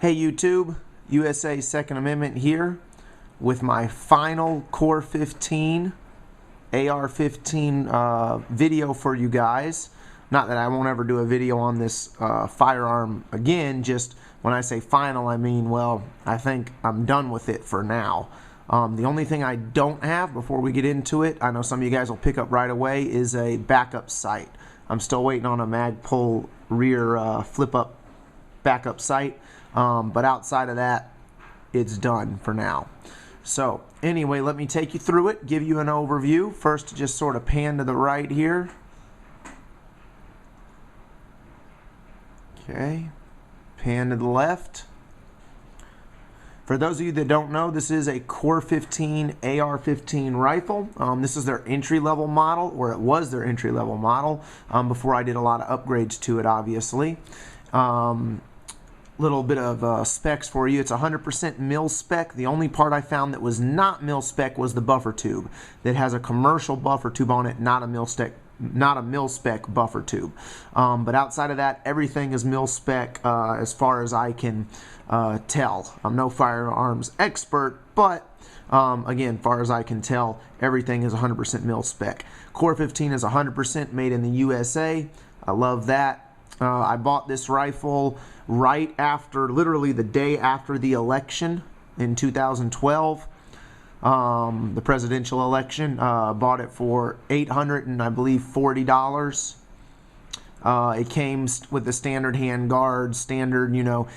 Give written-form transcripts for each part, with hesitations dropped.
Hey YouTube, USA Second Amendment here with my final Core15 AR-15 video for you guys. Not that I won't ever do a video on this firearm again, just when I say final I mean, well, I think I'm done with it for now. The only thing I don't have before we get into it, I know some of you guys will pick up right away, is a backup sight. I'm still waiting on a Magpul rear flip-up backup sight. But outside of that, it's done for now. So anyway, let me take you through it, give you an overview. First, just sort of pan to the right here. Okay, pan to the left. For those of you that don't know, this is a Core15 AR-15 rifle. This is their entry-level model, or it was their entry-level model, before I did a lot of upgrades to it, obviously. Little bit of specs for you. It's 100% mil spec. The only part I found that was not mil spec was the buffer tube. That has a commercial buffer tube on it, not a mil spec buffer tube. But outside of that, everything is mil spec as far as I can tell. I'm no firearms expert, but again, far as I can tell, everything is 100% mil spec. Core15 is 100% made in the USA. I love that. I bought this rifle right after, literally the day after the election in 2012, the presidential election. Bought it for $800 and I believe $40. It came with the standard handguard, standard, you know,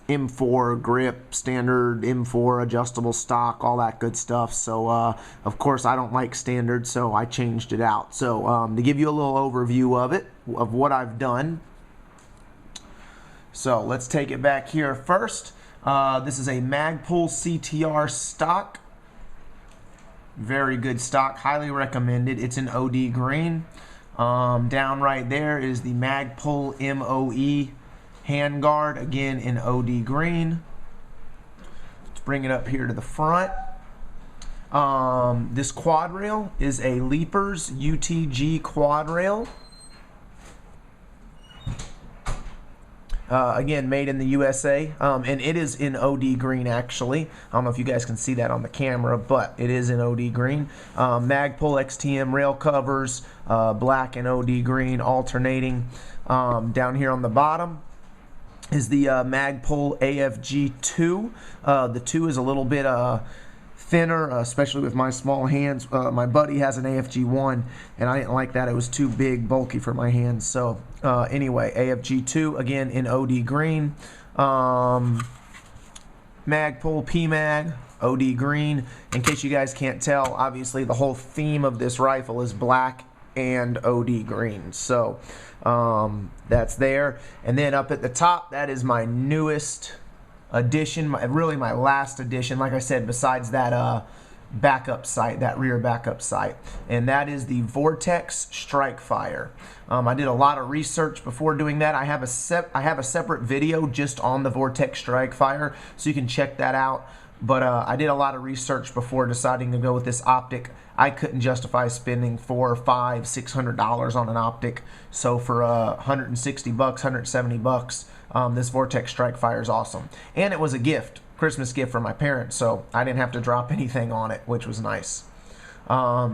M4 grip, standard M4 adjustable stock, all that good stuff. So of course I don't like standard, so I changed it out. So to give you a little overview of it, of what I've done. So let's take it back here first. This is a Magpul CTR stock. Very good stock, highly recommended. It's an OD green. Down right there is the Magpul MOE handguard, again in OD green. Let's bring it up here to the front. This quad rail is a Leapers UTG quad rail. Again, made in the USA, and it is in OD green actually. I don't know if you guys can see that on the camera, but it is in OD green. Magpul XTM rail covers, black and OD green alternating. Down here on the bottom is the Magpul AFG 2. The 2 is a little bit thinner, especially with my small hands. My buddy has an AFG 1, and I didn't like that. It was too big, bulky for my hands. So anyway, AFG 2, again in OD green. Magpul PMag, OD green. In case you guys can't tell, obviously the whole theme of this rifle is black and OD green. So that's there. And then up at the top, that is my newest addition, really my last addition, like I said, besides that backup sight, that rear backup sight, and that is the Vortex Strike Fire. I did a lot of research before doing that. I have a separate video just on the Vortex Strike Fire, so you can check that out. But I did a lot of research before deciding to go with this optic. I couldn't justify spending $400, $500, $600 on an optic. So for $160, $170, this Vortex Strike Fire is awesome. And it was a gift, Christmas gift from my parents, so I didn't have to drop anything on it, which was nice. But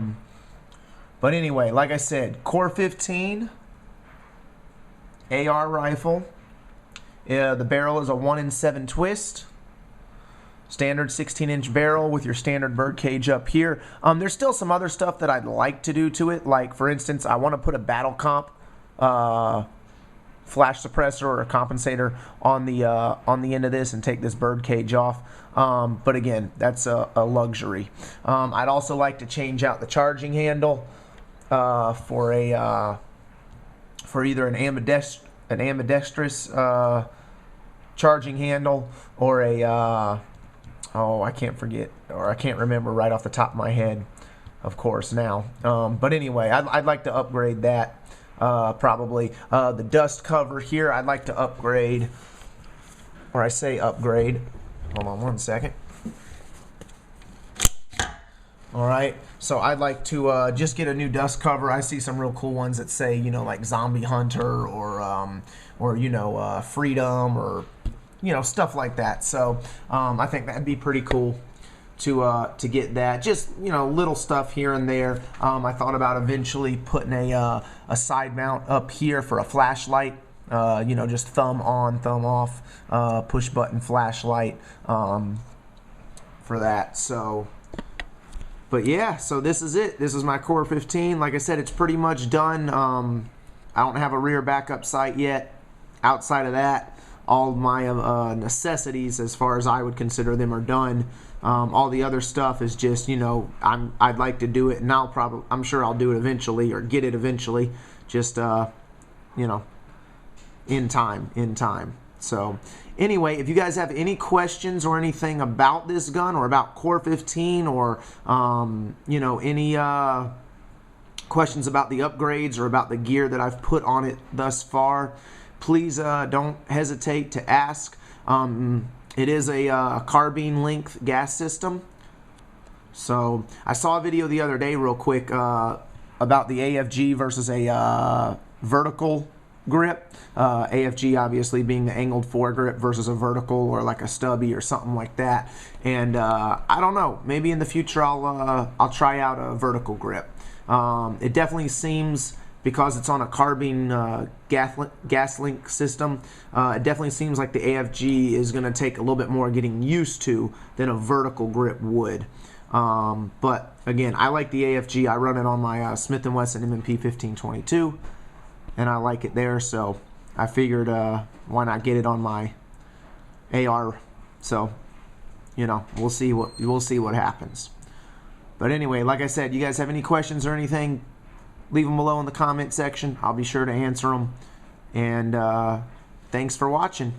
anyway, like I said, Core15 AR rifle. The barrel is a 1 in 7 twist. Standard 16-inch barrel with your standard bird cage up here. There's still some other stuff that I'd like to do to it. Like, for instance, I want to put a battle comp flash suppressor or a compensator on the end of this and take this bird cage off. But again, that's a luxury. I'd also like to change out the charging handle for either an ambidextrous charging handle or a oh, I can't remember right off the top of my head, of course, now. But anyway, I'd like to upgrade that, probably. The dust cover here, I'd like to upgrade, or I say upgrade. Hold on one second. Alright, so I'd like to just get a new dust cover. I see some real cool ones that say, you know, like Zombie Hunter or you know, Freedom or you know, stuff like that. So I think that'd be pretty cool to get that. Just, you know, little stuff here and there. I thought about eventually putting a side mount up here for a flashlight. You know, just thumb on, thumb off, push button flashlight for that. So, but yeah, so this is it. This is my Core 15. Like I said, it's pretty much done. I don't have a rear backup sight yet. Outside of that, all my necessities, as far as I would consider them, are done. All the other stuff is just, you know, I'd like to do it, and I'm sure I'll do it eventually, or get it eventually. Just you know, in time. So anyway, if you guys have any questions or anything about this gun, or about Core 15, or you know, any questions about the upgrades or about the gear that I've put on it thus far, please don't hesitate to ask. It is a carbine length gas system. So I saw a video the other day real quick about the AFG versus a vertical grip. AFG obviously being the angled foregrip versus a vertical, or like a stubby or something like that. And I don't know, maybe in the future I'll try out a vertical grip. It definitely seems, because it's on a carbine gas link system, it definitely seems like the AFG is going to take a little bit more getting used to than a vertical grip would. But again, I like the AFG. I run it on my Smith & Wesson M&P 1522, and I like it there, so I figured why not get it on my AR. So, you know, we'll see what happens. But anyway, like I said, you guys have any questions or anything, leave them below in the comment section. I'll be sure to answer them. And thanks for watching.